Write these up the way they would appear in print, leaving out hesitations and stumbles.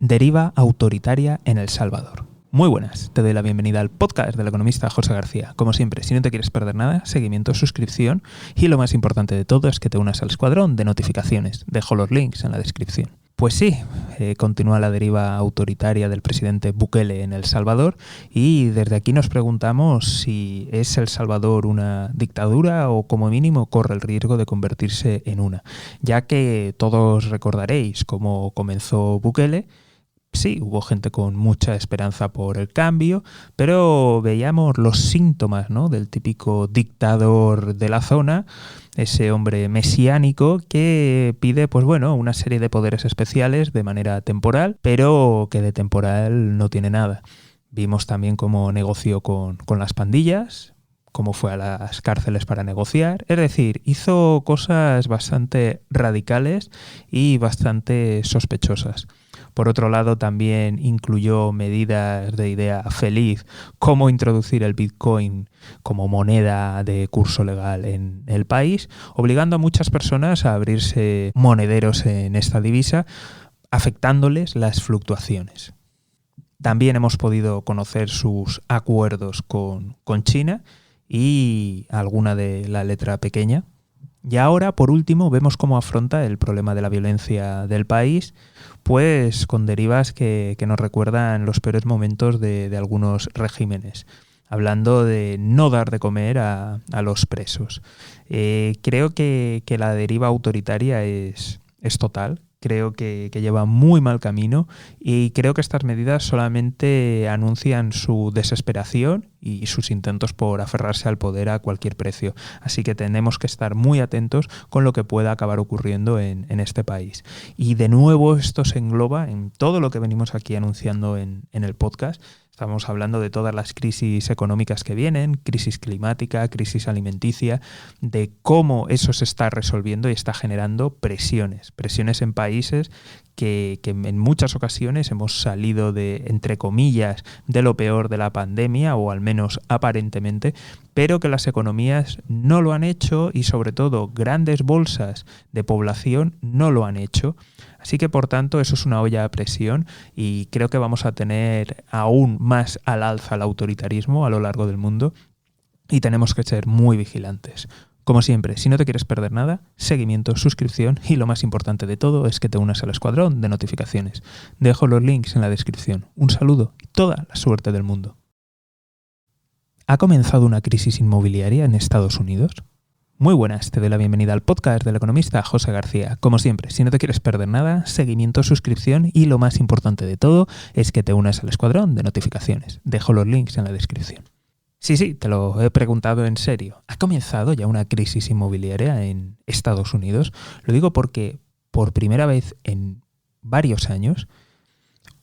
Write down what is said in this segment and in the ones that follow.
Deriva autoritaria en El Salvador. Muy buenas, te doy la bienvenida al podcast del economista José García. Como siempre, si no te quieres perder nada, seguimiento, suscripción y lo más importante de todo es que te unas al escuadrón de notificaciones. Dejo los links en la descripción. Pues sí, continúa la deriva autoritaria del presidente Bukele en El Salvador y desde aquí nos preguntamos si es El Salvador una dictadura o como mínimo corre el riesgo de convertirse en una, ya que todos recordaréis cómo comenzó Bukele. Sí, hubo gente con mucha esperanza por el cambio, pero veíamos los síntomas, ¿no?, del típico dictador de la zona, ese hombre mesiánico que pide, pues bueno, una serie de poderes especiales de manera temporal, pero que de temporal no tiene nada. Vimos también cómo negoció con las pandillas, cómo fue a las cárceles para negociar, es decir, hizo cosas bastante radicales y bastante sospechosas. Por otro lado, también incluyó medidas de idea feliz, como introducir el Bitcoin como moneda de curso legal en el país, obligando a muchas personas a abrirse monederos en esta divisa, afectándoles las fluctuaciones. También hemos podido conocer sus acuerdos con China y alguna de la letra pequeña. Y ahora, por último, vemos cómo afronta el problema de la violencia del país, pues con derivas que nos recuerdan los peores momentos de algunos regímenes, hablando de no dar de comer a los presos. Creo que la deriva autoritaria es total. Creo que lleva muy mal camino y creo que estas medidas solamente anuncian su desesperación y sus intentos por aferrarse al poder a cualquier precio. Así que tenemos que estar muy atentos con lo que pueda acabar ocurriendo en este país. Y de nuevo esto se engloba en todo lo que venimos aquí anunciando en el podcast. Estamos hablando de todas las crisis económicas que vienen, crisis climática, crisis alimenticia, de cómo eso se está resolviendo y está generando presiones en países que en muchas ocasiones hemos salido de, entre comillas, de lo peor de la pandemia, o al menos aparentemente, pero que las economías no lo han hecho y sobre todo grandes bolsas de población no lo han hecho. Así que, por tanto, eso es una olla a presión y creo que vamos a tener aún más al alza el autoritarismo a lo largo del mundo y tenemos que ser muy vigilantes. Como siempre, si no te quieres perder nada, seguimiento, suscripción y lo más importante de todo es que te unas al escuadrón de notificaciones. Dejo los links en la descripción. Un saludo y toda la suerte del mundo. ¿Ha comenzado una crisis inmobiliaria en Estados Unidos? Muy buenas, te doy la bienvenida al podcast del economista José García. Como siempre, si no te quieres perder nada, seguimiento, suscripción y lo más importante de todo es que te unas al escuadrón de notificaciones. Dejo los links en la descripción. Sí, te lo he preguntado en serio. ¿Ha comenzado ya una crisis inmobiliaria en Estados Unidos? Lo digo porque por primera vez en varios años,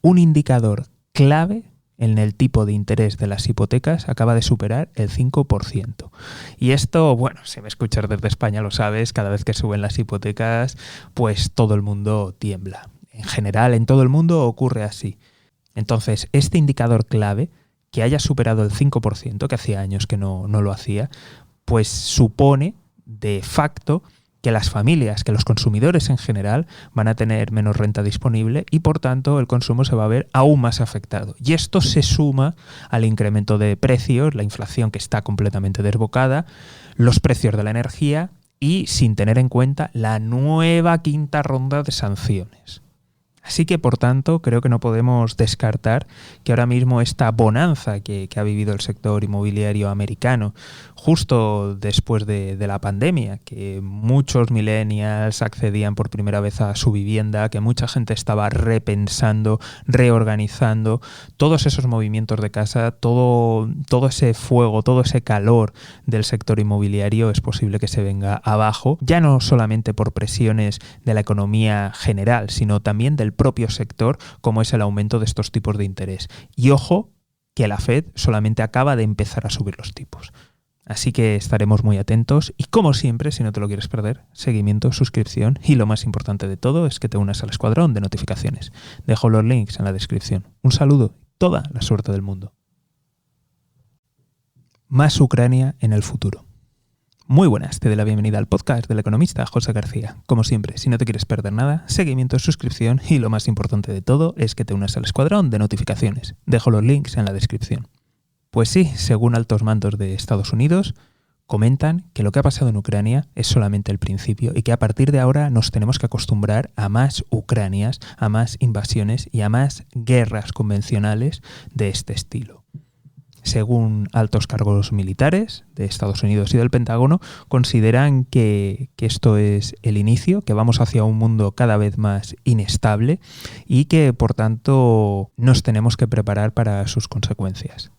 un indicador clave en el tipo de interés de las hipotecas acaba de superar el 5%. Y esto, bueno, si me escuchas desde España lo sabes, cada vez que suben las hipotecas, pues todo el mundo tiembla. En general, en todo el mundo ocurre así. Entonces, este indicador clave, que haya superado el 5%, que hacía años que no lo hacía, pues supone de facto que las familias, que los consumidores en general van a tener menos renta disponible y por tanto el consumo se va a ver aún más afectado. Y esto se suma al incremento de precios, la inflación que está completamente desbocada, los precios de la energía y sin tener en cuenta la nueva quinta ronda de sanciones. Así que, por tanto, creo que no podemos descartar que ahora mismo esta bonanza que ha vivido el sector inmobiliario americano justo después de la pandemia, que muchos millennials accedían por primera vez a su vivienda, que mucha gente estaba repensando, reorganizando, todos esos movimientos de casa, todo ese fuego, todo ese calor del sector inmobiliario es posible que se venga abajo, ya no solamente por presiones de la economía general, sino también del propio sector, como es el aumento de estos tipos de interés. Y ojo, que la Fed solamente acaba de empezar a subir los tipos. Así que estaremos muy atentos y, como siempre, si no te lo quieres perder, seguimiento, suscripción y lo más importante de todo es que te unas al escuadrón de notificaciones. Dejo los links en la descripción. Un saludo y toda la suerte del mundo. Más Ucrania en el futuro. Muy buenas, te doy la bienvenida al podcast del economista José García. Como siempre, si no te quieres perder nada, seguimiento, suscripción y lo más importante de todo es que te unas al escuadrón de notificaciones. Dejo los links en la descripción. Pues sí, según altos mandos de Estados Unidos, comentan que lo que ha pasado en Ucrania es solamente el principio y que a partir de ahora nos tenemos que acostumbrar a más Ucranias, a más invasiones y a más guerras convencionales de este estilo. Según altos cargos militares de Estados Unidos y del Pentágono, consideran que esto es el inicio, que vamos hacia un mundo cada vez más inestable y que, por tanto, nos tenemos que preparar para sus consecuencias.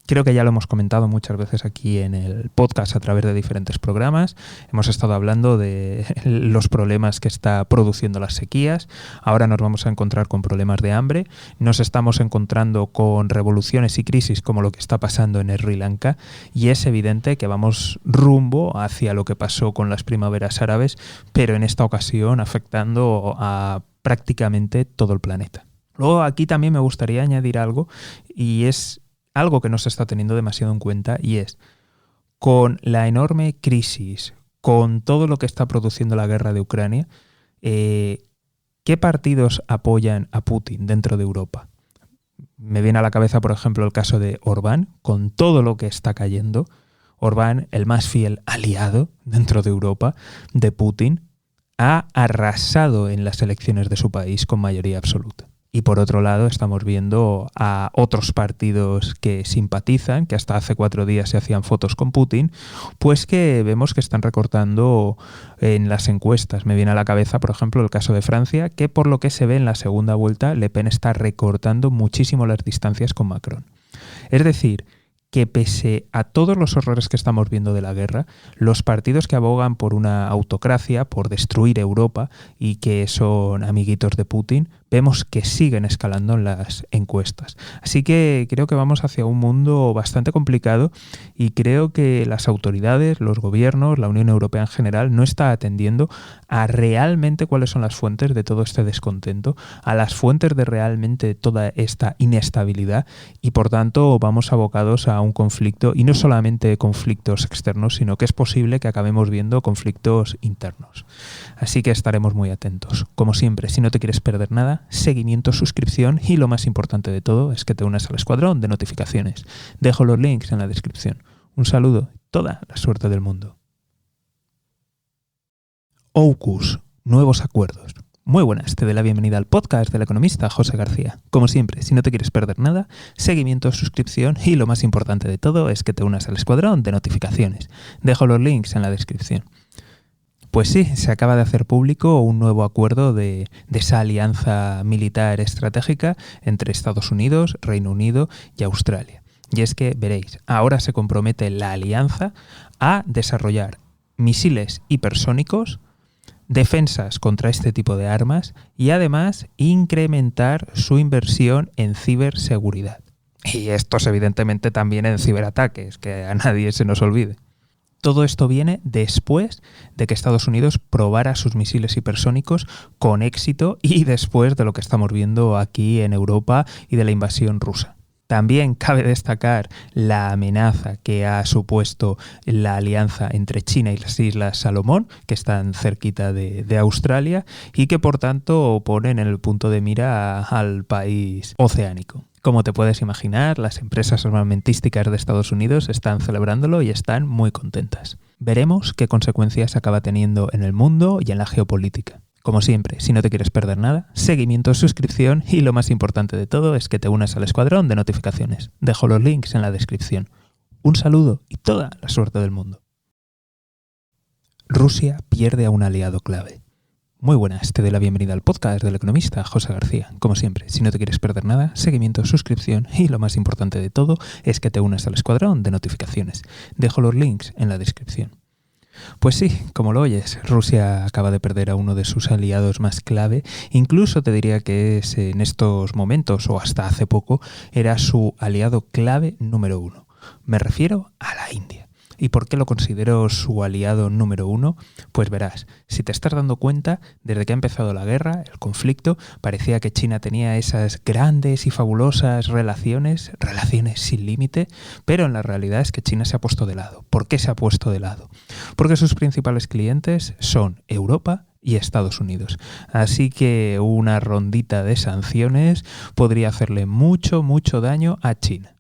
Creo que ya lo hemos comentado muchas veces aquí en el podcast a través de diferentes programas. Hemos estado hablando de los problemas que está produciendo las sequías. Ahora nos vamos a encontrar con problemas de hambre. Nos estamos encontrando con revoluciones y crisis como lo que está pasando en Sri Lanka. Y es evidente que vamos rumbo hacia lo que pasó con las primaveras árabes, pero en esta ocasión afectando a prácticamente todo el planeta. Luego aquí también me gustaría añadir algo, y es algo que no se está teniendo demasiado en cuenta, y es, con la enorme crisis, con todo lo que está produciendo la guerra de Ucrania, ¿qué partidos apoyan a Putin dentro de Europa? Me viene a la cabeza, por ejemplo, el caso de Orbán, con todo lo que está cayendo. Orbán, el más fiel aliado dentro de Europa de Putin, ha arrasado en las elecciones de su país con mayoría absoluta. Y por otro lado estamos viendo a otros partidos que simpatizan, que hasta hace 4 días se hacían fotos con Putin, pues que vemos que están recortando en las encuestas. Me viene a la cabeza, por ejemplo, el caso de Francia, que por lo que se ve en la segunda vuelta, Le Pen está recortando muchísimo las distancias con Macron. Es decir, que pese a todos los horrores que estamos viendo de la guerra, los partidos que abogan por una autocracia, por destruir Europa y que son amiguitos de Putin, vemos que siguen escalando en las encuestas. Así que creo que vamos hacia un mundo bastante complicado y creo que las autoridades, los gobiernos, la Unión Europea en general no está atendiendo a realmente cuáles son las fuentes de todo este descontento, a las fuentes de realmente toda esta inestabilidad, y por tanto vamos abocados a un conflicto, y no solamente conflictos externos, sino que es posible que acabemos viendo conflictos internos. Así que estaremos muy atentos. Como siempre, si no te quieres perder nada, seguimiento, suscripción y lo más importante de todo es que te unas al escuadrón de notificaciones. Dejo los links en la descripción. Un saludo y toda la suerte del mundo. AUKUS, nuevos acuerdos. Muy buenas, te doy la bienvenida al podcast del economista José García. Como siempre, si no te quieres perder nada, seguimiento, suscripción y lo más importante de todo es que te unas al escuadrón de notificaciones. Dejo los links en la descripción. Pues sí, se acaba de hacer público un nuevo acuerdo de esa alianza militar estratégica entre Estados Unidos, Reino Unido y Australia. Y es que, veréis, ahora se compromete la alianza a desarrollar misiles hipersónicos, defensas contra este tipo de armas y además incrementar su inversión en ciberseguridad. Y estos evidentemente también en ciberataques, que a nadie se nos olvide. Todo esto viene después de que Estados Unidos probara sus misiles hipersónicos con éxito y después de lo que estamos viendo aquí en Europa y de la invasión rusa. También cabe destacar la amenaza que ha supuesto la alianza entre China y las Islas Salomón, que están cerquita de Australia y que por tanto ponen en el punto de mira al país oceánico. Como te puedes imaginar, las empresas armamentísticas de Estados Unidos están celebrándolo y están muy contentas. Veremos qué consecuencias acaba teniendo en el mundo y en la geopolítica. Como siempre, si no te quieres perder nada, seguimiento, suscripción y lo más importante de todo es que te unas al escuadrón de notificaciones. Dejo los links en la descripción. Un saludo y toda la suerte del mundo. Rusia pierde a un aliado clave. Muy buenas, te doy la bienvenida al podcast del economista José García. Como siempre, si no te quieres perder nada, seguimiento, suscripción y lo más importante de todo es que te unas al escuadrón de notificaciones. Dejo los links en la descripción. Pues sí, como lo oyes, Rusia acaba de perder a uno de sus aliados más clave. Incluso te diría que es en estos momentos, o hasta hace poco, era su aliado clave número 1. Me refiero a la India. ¿Y por qué lo considero su aliado número uno? Pues verás, si te estás dando cuenta, desde que ha empezado la guerra, el conflicto, parecía que China tenía esas grandes y fabulosas relaciones sin límite, pero en la realidad es que China se ha puesto de lado. ¿Por qué se ha puesto de lado? Porque sus principales clientes son Europa y Estados Unidos. Así que una rondita de sanciones podría hacerle mucho daño a China.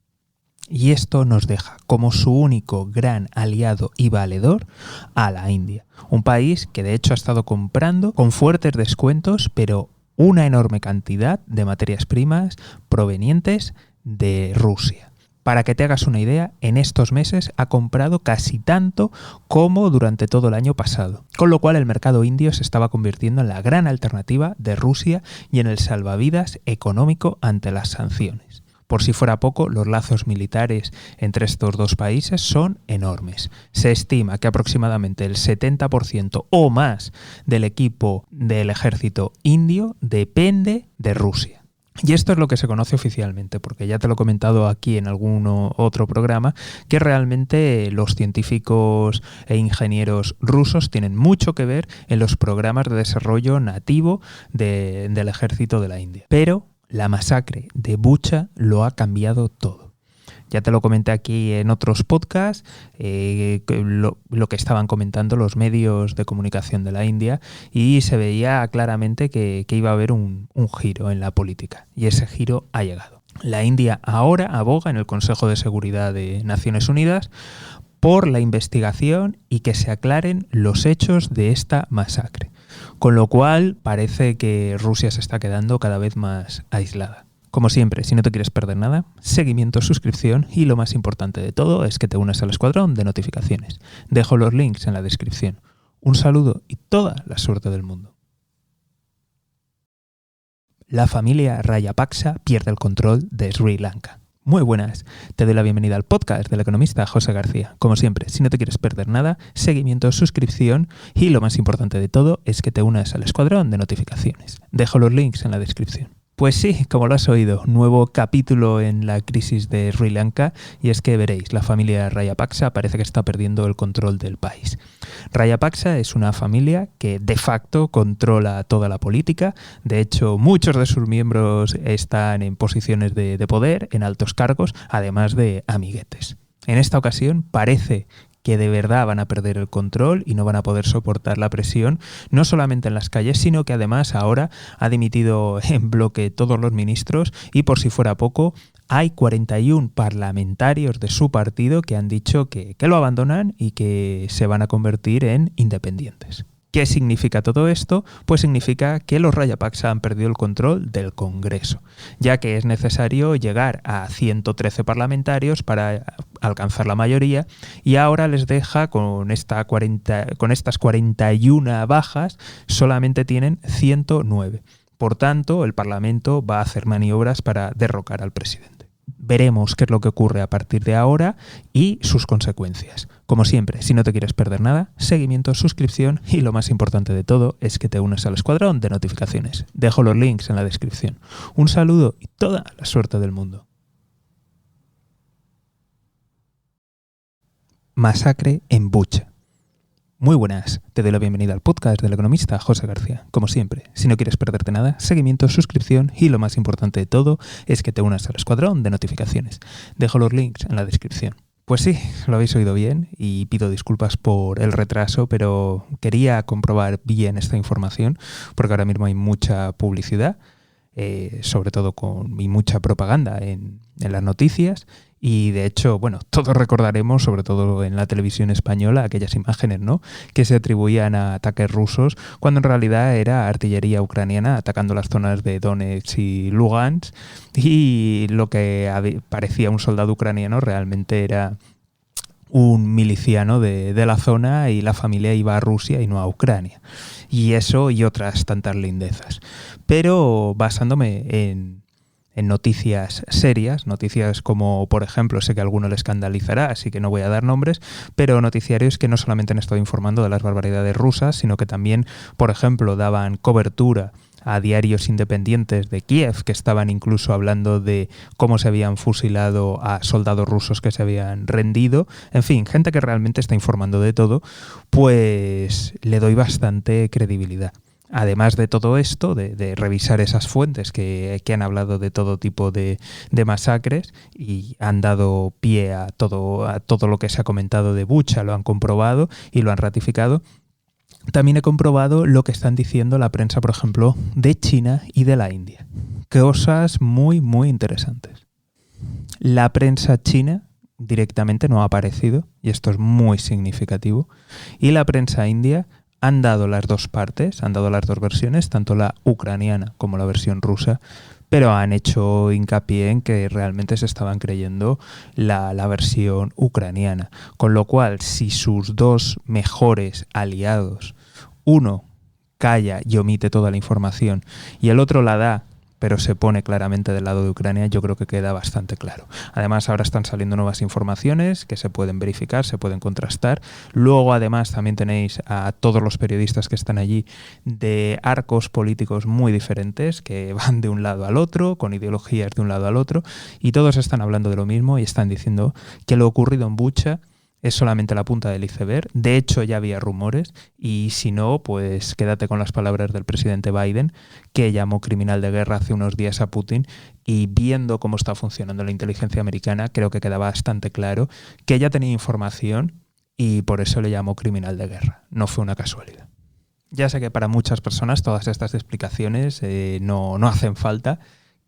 Y esto nos deja como su único gran aliado y valedor a la India, un país que de hecho ha estado comprando con fuertes descuentos, pero una enorme cantidad de materias primas provenientes de Rusia. Para que te hagas una idea, en estos meses ha comprado casi tanto como durante todo el año pasado, con lo cual el mercado indio se estaba convirtiendo en la gran alternativa de Rusia y en el salvavidas económico ante las sanciones. Por si fuera poco, los lazos militares entre estos dos países son enormes. Se estima que aproximadamente el 70% o más del equipo del ejército indio depende de Rusia. Y esto es lo que se conoce oficialmente, porque ya te lo he comentado aquí en algún otro programa, que realmente los científicos e ingenieros rusos tienen mucho que ver en los programas de desarrollo nativo del ejército de la India. Pero la masacre de Bucha lo ha cambiado todo. Ya te lo comenté aquí en otros podcasts, lo que estaban comentando los medios de comunicación de la India, y se veía claramente que iba a haber un giro en la política, y ese giro ha llegado. La India ahora aboga en el Consejo de Seguridad de Naciones Unidas por la investigación y que se aclaren los hechos de esta masacre. Con lo cual parece que Rusia se está quedando cada vez más aislada. Como siempre, si no te quieres perder nada, seguimiento, suscripción y lo más importante de todo es que te unas al escuadrón de notificaciones. Dejo los links en la descripción. Un saludo y toda la suerte del mundo. La familia Rajapaksa pierde el control de Sri Lanka. Muy buenas, te doy la bienvenida al podcast del economista José García. Como siempre, si no te quieres perder nada, seguimiento, suscripción y lo más importante de todo es que te unas al escuadrón de notificaciones. Dejo los links en la descripción. Pues sí, como lo has oído, nuevo capítulo en la crisis de Sri Lanka, y es que veréis, la familia Rajapaksa parece que está perdiendo el control del país. Rajapaksa es una familia que de facto controla toda la política. De hecho, muchos de sus miembros están en posiciones de poder, en altos cargos, además de amiguetes. En esta ocasión parece que de verdad van a perder el control y no van a poder soportar la presión, no solamente en las calles, sino que además ahora ha dimitido en bloque todos los ministros y, por si fuera poco, hay 41 parlamentarios de su partido que han dicho que lo abandonan y que se van a convertir en independientes. ¿Qué significa todo esto? Pues significa que los Rajapaksa han perdido el control del Congreso, ya que es necesario llegar a 113 parlamentarios para alcanzar la mayoría, y ahora les deja con estas 41 bajas, solamente tienen 109. Por tanto, el Parlamento va a hacer maniobras para derrocar al presidente. Veremos qué es lo que ocurre a partir de ahora y sus consecuencias. Como siempre, si no te quieres perder nada, seguimiento, suscripción y lo más importante de todo es que te unas al escuadrón de notificaciones. Dejo los links en la descripción. Un saludo y toda la suerte del mundo. Masacre en Bucha. Muy buenas, te doy la bienvenida al podcast del economista José García. Como siempre, si no quieres perderte nada, seguimiento, suscripción y lo más importante de todo es que te unas al escuadrón de notificaciones. Dejo los links en la descripción. Pues sí, lo habéis oído bien y pido disculpas por el retraso, pero quería comprobar bien esta información porque ahora mismo hay mucha publicidad, sobre todo y mucha propaganda en las noticias. Y de hecho, bueno, todos recordaremos, sobre todo en la televisión española, aquellas imágenes, ¿no?, que se atribuían a ataques rusos, cuando en realidad era artillería ucraniana atacando las zonas de Donetsk y Lugansk, y lo que parecía un soldado ucraniano realmente era un miliciano de la zona, y la familia iba a Rusia y no a Ucrania. Y eso y otras tantas lindezas. Pero basándome en noticias serias, noticias como, por ejemplo, sé que a alguno le escandalizará, así que no voy a dar nombres, pero noticiarios que no solamente han estado informando de las barbaridades rusas, sino que también, por ejemplo, daban cobertura a diarios independientes de Kiev, que estaban incluso hablando de cómo se habían fusilado a soldados rusos que se habían rendido. En fin, gente que realmente está informando de todo, pues le doy bastante credibilidad. Además de todo esto, de revisar esas fuentes que han hablado de todo tipo de masacres y han dado pie a todo lo que se ha comentado de Bucha, lo han comprobado y lo han ratificado, también he comprobado lo que están diciendo la prensa, por ejemplo, de China y de la India. Cosas muy, muy interesantes. La prensa china directamente no ha aparecido, y esto es muy significativo, y la prensa india han dado las dos partes, han dado las dos versiones, tanto la ucraniana como la versión rusa, pero han hecho hincapié en que realmente se estaban creyendo la versión ucraniana. Con lo cual, si sus dos mejores aliados, uno calla y omite toda la información y el otro la da, pero se pone claramente del lado de Ucrania, yo creo que queda bastante claro. Además, ahora están saliendo nuevas informaciones que se pueden verificar, se pueden contrastar. Luego, además, también tenéis a todos los periodistas que están allí de arcos políticos muy diferentes, que van de un lado al otro, con ideologías de un lado al otro, y todos están hablando de lo mismo y están diciendo que lo ocurrido en Bucha es solamente la punta del iceberg. De hecho, ya había rumores y si no, pues quédate con las palabras del presidente Biden, que llamó criminal de guerra hace unos días a Putin, y viendo cómo está funcionando la inteligencia americana, creo que queda bastante claro que ella tenía información y por eso le llamó criminal de guerra. No fue una casualidad. Ya sé que para muchas personas todas estas explicaciones no hacen falta,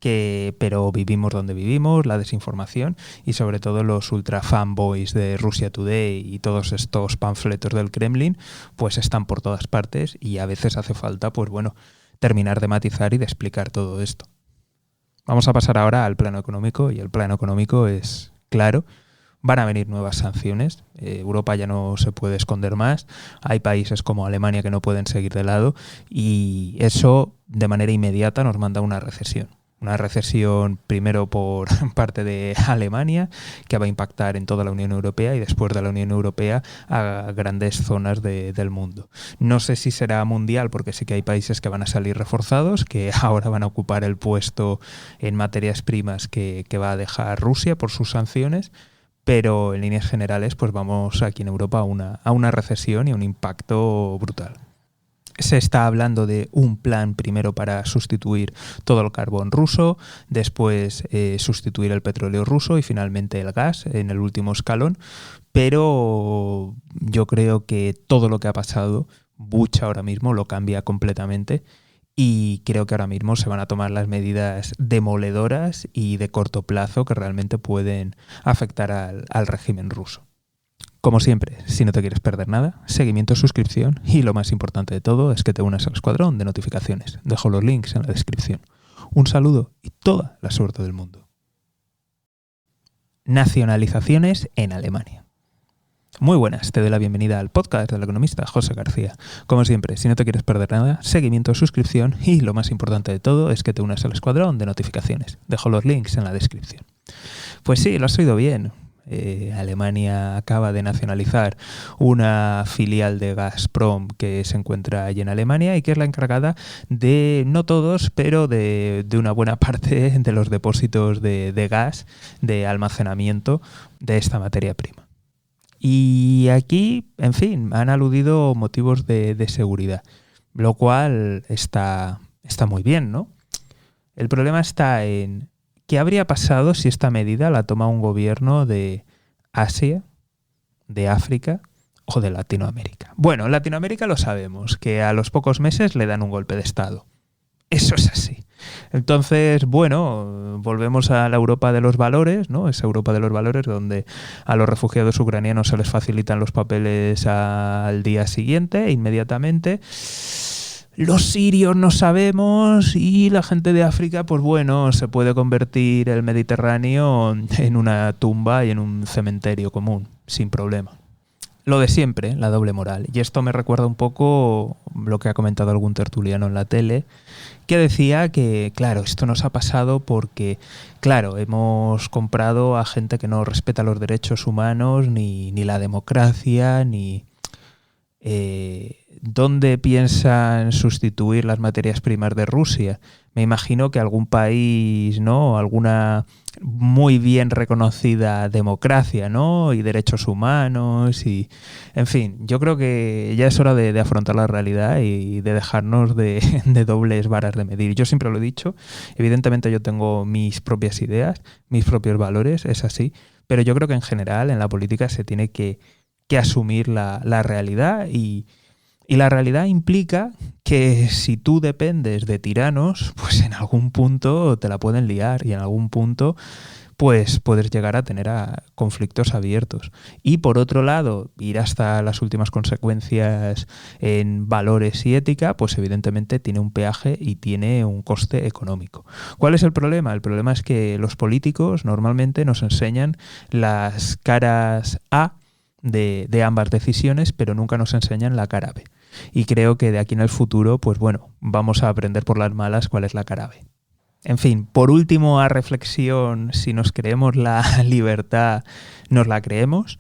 pero vivimos donde vivimos, la desinformación y sobre todo los ultra fanboys de Russia Today y todos estos panfletos del Kremlin pues están por todas partes y a veces hace falta pues bueno, terminar de matizar y de explicar todo esto. Vamos a pasar ahora al plano económico y el plano económico es claro. Van a venir nuevas sanciones, Europa ya no se puede esconder más, hay países como Alemania que no pueden seguir de lado y eso de manera inmediata nos manda a una recesión. Una recesión primero por parte de Alemania, que va a impactar en toda la Unión Europea y después de la Unión Europea a grandes zonas del mundo. No sé si será mundial, porque sí que hay países que van a salir reforzados, que ahora van a ocupar el puesto en materias primas que va a dejar Rusia por sus sanciones, pero en líneas generales pues vamos aquí en Europa a una recesión y un impacto brutal. Se está hablando de un plan primero para sustituir todo el carbón ruso, después sustituir el petróleo ruso y finalmente el gas en el último escalón. Pero yo creo que todo lo que ha pasado, Bucha ahora mismo lo cambia completamente y creo que ahora mismo se van a tomar las medidas demoledoras y de corto plazo que realmente pueden afectar al régimen ruso. Como siempre, si no te quieres perder nada, seguimiento, suscripción y lo más importante de todo es que te unas al escuadrón de notificaciones. Dejo los links en la descripción. Un saludo y toda la suerte del mundo. Nacionalizaciones en Alemania. Muy buenas, te doy la bienvenida al podcast del economista José García. Como siempre, si no te quieres perder nada, seguimiento, suscripción y lo más importante de todo es que te unas al escuadrón de notificaciones. Dejo los links en la descripción. Pues sí, lo has oído bien. Alemania acaba de nacionalizar una filial de Gazprom que se encuentra allí en Alemania y que es la encargada de, no todos, pero de una buena parte de los depósitos de gas, de almacenamiento de esta materia prima. Y aquí, en fin, han aludido motivos de seguridad, lo cual está muy bien, ¿no? El problema está en ¿qué habría pasado si esta medida la toma un gobierno de Asia, de África o de Latinoamérica? Bueno, en Latinoamérica lo sabemos, que a los pocos meses le dan un golpe de Estado. Eso es así. Entonces, bueno, volvemos a la Europa de los valores, ¿no? Esa Europa de los valores donde a los refugiados ucranianos se les facilitan los papeles al día siguiente, inmediatamente. Los sirios no sabemos y la gente de África, pues bueno, se puede convertir el Mediterráneo en una tumba y en un cementerio común, sin problema. Lo de siempre, la doble moral. Y esto me recuerda un poco lo que ha comentado algún tertuliano en la tele, que decía que, claro, esto nos ha pasado porque, claro, hemos comprado a gente que no respeta los derechos humanos, ni la democracia, ni ¿dónde piensan sustituir las materias primas de Rusia? Me imagino que algún país, ¿no? Alguna muy bien reconocida democracia, ¿no? Y derechos humanos y... En fin, yo creo que ya es hora de afrontar la realidad y de dejarnos de dobles varas de medir. Yo siempre lo he dicho, evidentemente yo tengo mis propias ideas, mis propios valores, es así, pero yo creo que en general en la política se tiene que asumir la realidad y la realidad implica que si tú dependes de tiranos, pues en algún punto te la pueden liar y en algún punto pues puedes llegar a tener conflictos abiertos. Y por otro lado, ir hasta las últimas consecuencias en valores y ética, pues evidentemente tiene un peaje y tiene un coste económico. ¿Cuál es el problema? El problema es que los políticos normalmente nos enseñan las caras A de ambas decisiones, pero nunca nos enseñan la cara B. Y creo que de aquí en el futuro, pues bueno, vamos a aprender por las malas cuál es la cara B. En fin, por último, a reflexión, si nos creemos la libertad, nos la creemos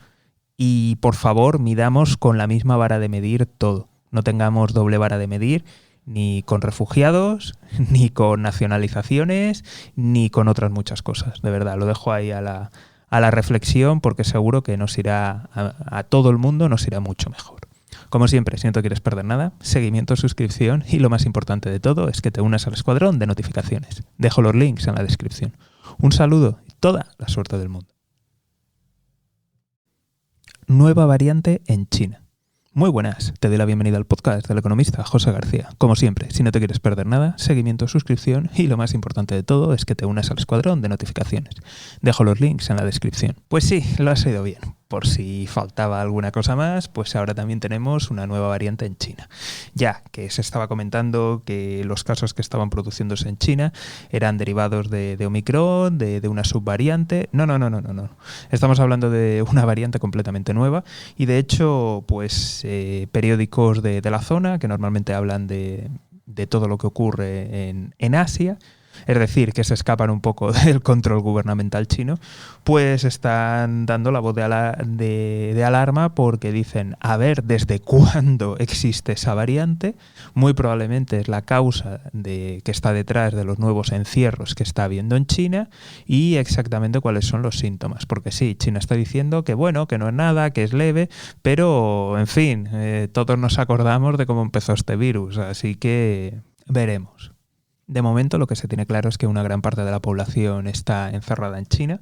y por favor midamos con la misma vara de medir todo. No tengamos doble vara de medir ni con refugiados, ni con nacionalizaciones, ni con otras muchas cosas. De verdad, lo dejo ahí a la reflexión porque seguro que nos irá a todo el mundo nos irá mucho mejor. Como siempre, si no te quieres perder nada, seguimiento, suscripción y lo más importante de todo es que te unas al escuadrón de notificaciones. Dejo los links en la descripción. Un saludo y toda la suerte del mundo. Nueva variante en China. Muy buenas, te doy la bienvenida al podcast del economista José García. Como siempre, si no te quieres perder nada, seguimiento, suscripción y lo más importante de todo es que te unas al escuadrón de notificaciones. Dejo los links en la descripción. Pues sí, lo has oído bien. Por si faltaba alguna cosa más, pues ahora también tenemos una nueva variante en China. Ya que se estaba comentando que los casos que estaban produciéndose en China eran derivados de Omicron, de una subvariante. No. Estamos hablando de una variante completamente nueva y de hecho, pues periódicos de la zona que normalmente hablan de todo lo que ocurre en Asia, es decir, que se escapan un poco del control gubernamental chino, pues están dando la voz de alarma porque dicen, a ver, ¿desde cuándo existe esa variante? Muy probablemente es la causa que está detrás de los nuevos encierros que está habiendo en China y exactamente cuáles son los síntomas. Porque sí, China está diciendo que bueno, que no es nada, que es leve, pero en fin, todos nos acordamos de cómo empezó este virus, así que veremos. De momento lo que se tiene claro es que una gran parte de la población está encerrada en China,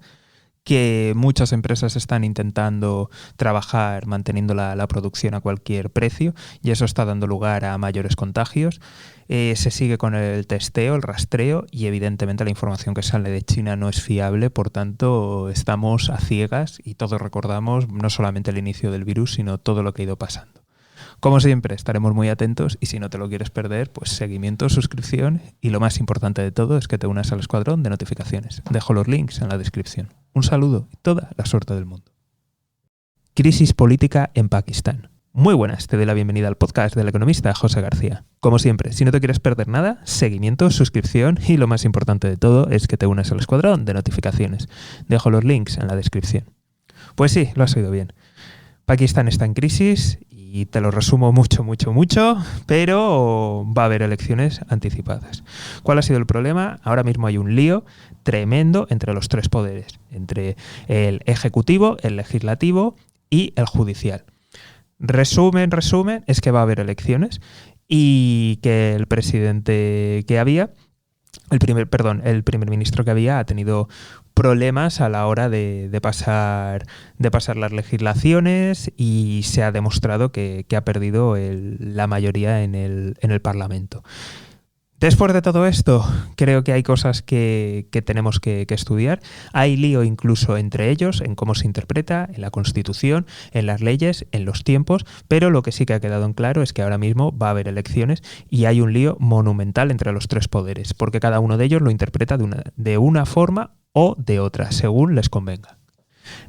que muchas empresas están intentando trabajar manteniendo la producción a cualquier precio y eso está dando lugar a mayores contagios. Se sigue con el testeo, el rastreo y evidentemente la información que sale de China no es fiable, por tanto estamos a ciegas y todos recordamos no solamente el inicio del virus, sino todo lo que ha ido pasando. Como siempre, estaremos muy atentos y si no te lo quieres perder, pues seguimiento, suscripción y lo más importante de todo es que te unas al escuadrón de notificaciones. Dejo los links en la descripción. Un saludo y toda la suerte del mundo. Crisis política en Pakistán. Muy buenas, te doy la bienvenida al podcast del economista José García. Como siempre, si no te quieres perder nada, seguimiento, suscripción y lo más importante de todo es que te unas al escuadrón de notificaciones. Dejo los links en la descripción. Pues sí, lo has oído bien. Pakistán está en crisis y te lo resumo mucho, pero va a haber elecciones anticipadas. ¿Cuál ha sido el problema? Ahora mismo hay un lío tremendo entre los tres poderes, entre el ejecutivo, el legislativo y el judicial. Resumen, es que va a haber elecciones y que el presidente que había, el primer ministro que había ha tenido problemas a la hora de pasar las legislaciones y se ha demostrado que ha perdido la mayoría en el Parlamento. Después de todo esto, creo que hay cosas que tenemos que estudiar. Hay lío incluso entre ellos, en cómo se interpreta, en la Constitución, en las leyes, en los tiempos, pero lo que sí que ha quedado en claro es que ahora mismo va a haber elecciones y hay un lío monumental entre los tres poderes, porque cada uno de ellos lo interpreta de una forma o de otra, según les convenga.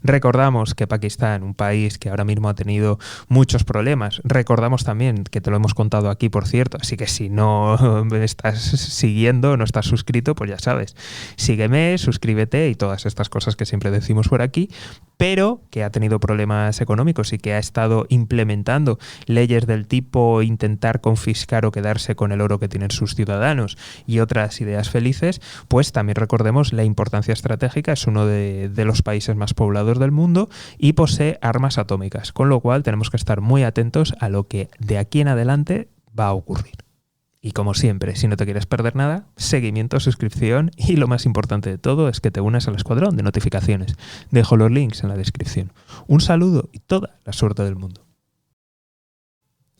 Recordamos que Pakistán, un país que ahora mismo ha tenido muchos problemas, recordamos también que te lo hemos contado aquí, por cierto, así que si no me estás siguiendo, no estás suscrito, pues ya sabes, sígueme, suscríbete y todas estas cosas que siempre decimos por aquí, pero que ha tenido problemas económicos y que ha estado implementando leyes del tipo intentar confiscar o quedarse con el oro que tienen sus ciudadanos y otras ideas felices, pues también recordemos la importancia estratégica. Es uno de los países más poblados del mundo y posee armas atómicas, con lo cual tenemos que estar muy atentos a lo que de aquí en adelante va a ocurrir. Y como siempre, si no te quieres perder nada, seguimiento, suscripción y lo más importante de todo es que te unas al escuadrón de notificaciones. Dejo los links en la descripción. Un saludo y toda la suerte del mundo.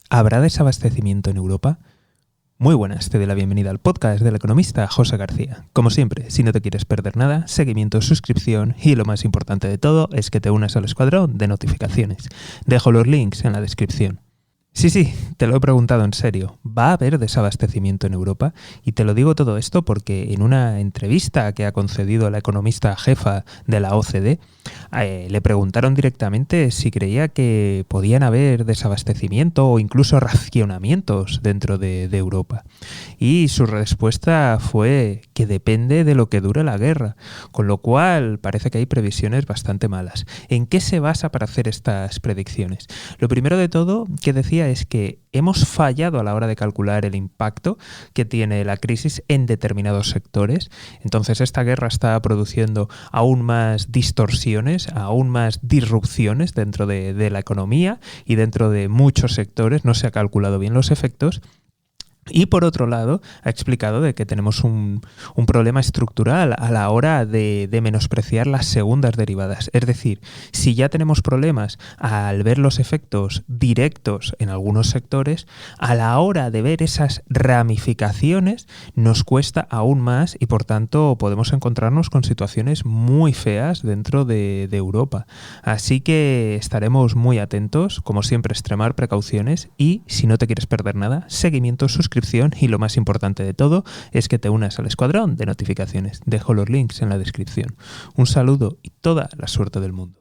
¿Habrá desabastecimiento en Europa? Muy buenas, te doy la bienvenida al podcast del economista José García. Como siempre, si no te quieres perder nada, seguimiento, suscripción y lo más importante de todo es que te unas al escuadrón de notificaciones. Dejo los links en la descripción. Sí, te lo he preguntado en serio. ¿Va a haber desabastecimiento en Europa? Y te lo digo todo esto porque en una entrevista que ha concedido la economista jefa de la OCDE, le preguntaron directamente si creía que podían haber desabastecimiento o incluso racionamientos dentro de Europa. Y su respuesta fue que depende de lo que dure la guerra, con lo cual parece que hay previsiones bastante malas. ¿En qué se basa para hacer estas predicciones? Lo primero de todo que decía es que hemos fallado a la hora de calcular el impacto que tiene la crisis en determinados sectores. Entonces esta guerra está produciendo aún más distorsiones, aún más disrupciones dentro de la economía y dentro de muchos sectores. No se ha calculado bien los efectos. Y por otro lado, ha explicado de que tenemos un problema estructural a la hora de menospreciar las segundas derivadas. Es decir, si ya tenemos problemas al ver los efectos directos en algunos sectores, a la hora de ver esas ramificaciones nos cuesta aún más y por tanto podemos encontrarnos con situaciones muy feas dentro de Europa. Así que estaremos muy atentos, como siempre, extremar precauciones y, si no te quieres perder nada, seguimiento, suscripción y lo más importante de todo es que te unas al escuadrón de notificaciones. Dejo los links en la descripción. Un saludo y toda la suerte del mundo.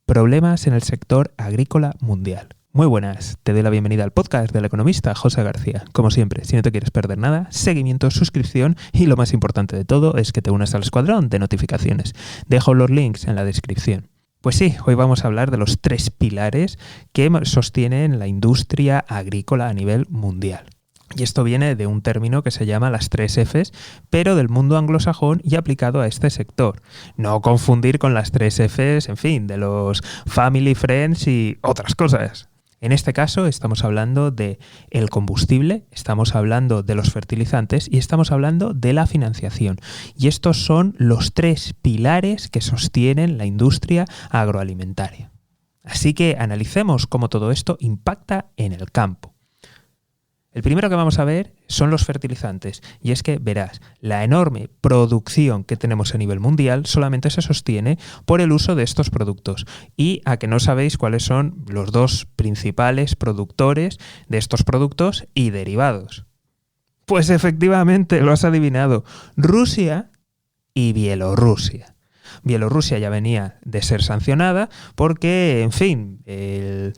Problemas en el sector agrícola mundial. Muy buenas, te doy la bienvenida al podcast del economista José García. Como siempre, si no te quieres perder nada, seguimiento, suscripción y lo más importante de todo es que te unas al escuadrón de notificaciones. Dejo los links en la descripción. Pues sí, hoy vamos a hablar de los 3 pilares que sostienen la industria agrícola a nivel mundial. Y esto viene de un término que se llama las 3 Fs, pero del mundo anglosajón y aplicado a este sector. No confundir con las 3 Fs, en fin, de los family, friends y otras cosas. En este caso estamos hablando de el combustible, estamos hablando de los fertilizantes y estamos hablando de la financiación. Y estos son los 3 pilares que sostienen la industria agroalimentaria. Así que analicemos cómo todo esto impacta en el campo. El primero que vamos a ver son los fertilizantes, y es que verás, la enorme producción que tenemos a nivel mundial solamente se sostiene por el uso de estos productos. Y a que no sabéis cuáles son los 2 principales productores de estos productos y derivados. Pues efectivamente, lo has adivinado, Rusia y Bielorrusia. Bielorrusia ya venía de ser sancionada porque, en fin, el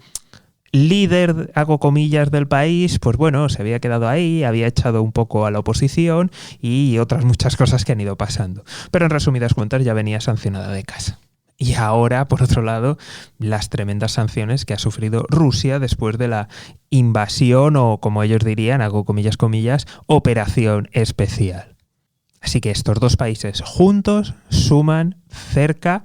líder, hago comillas, del país, pues bueno, se había quedado ahí, había echado un poco a la oposición y otras muchas cosas que han ido pasando. Pero en resumidas cuentas ya venía sancionada de casa. Y ahora, por otro lado, las tremendas sanciones que ha sufrido Rusia después de la invasión o, como ellos dirían, hago comillas, operación especial. Así que estos 2 países juntos suman cerca,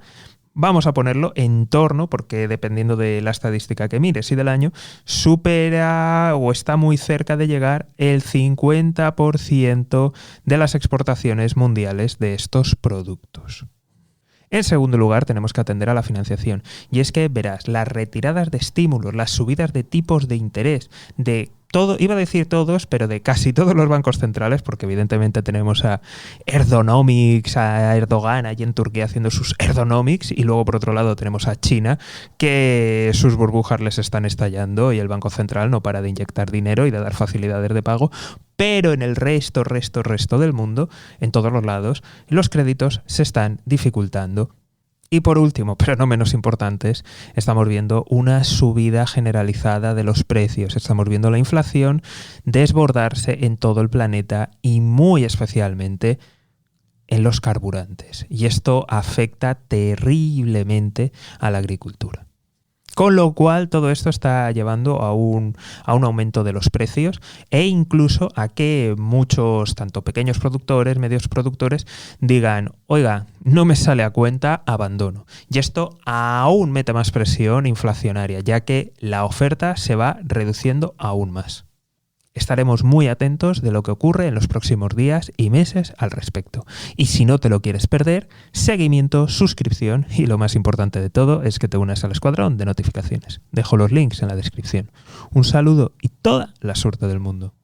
vamos a ponerlo en torno, porque dependiendo de la estadística que mires y del año, supera o está muy cerca de llegar el 50% de las exportaciones mundiales de estos productos. En segundo lugar, tenemos que atender a la financiación. Y es que, verás, las retiradas de estímulos, las subidas de tipos de interés, de todo, iba a decir todos, pero de casi todos los bancos centrales, porque evidentemente tenemos a Erdonomics, a Erdogan allí en Turquía haciendo sus Erdonomics, y luego por otro lado tenemos a China, que sus burbujas les están estallando y el Banco Central no para de inyectar dinero y de dar facilidades de pago, pero en el resto del mundo, en todos los lados, los créditos se están dificultando. Y por último, pero no menos importantes, estamos viendo una subida generalizada de los precios. Estamos viendo la inflación desbordarse en todo el planeta y muy especialmente en los carburantes. Y esto afecta terriblemente a la agricultura. Con lo cual, todo esto está llevando a un aumento de los precios e incluso a que muchos, tanto pequeños productores, medios productores, digan, oiga, no me sale a cuenta, abandono. Y esto aún mete más presión inflacionaria, ya que la oferta se va reduciendo aún más. Estaremos muy atentos de lo que ocurre en los próximos días y meses al respecto. Y si no te lo quieres perder, seguimiento, suscripción y lo más importante de todo es que te unas al escuadrón de notificaciones. Dejo los links en la descripción. Un saludo y toda la suerte del mundo.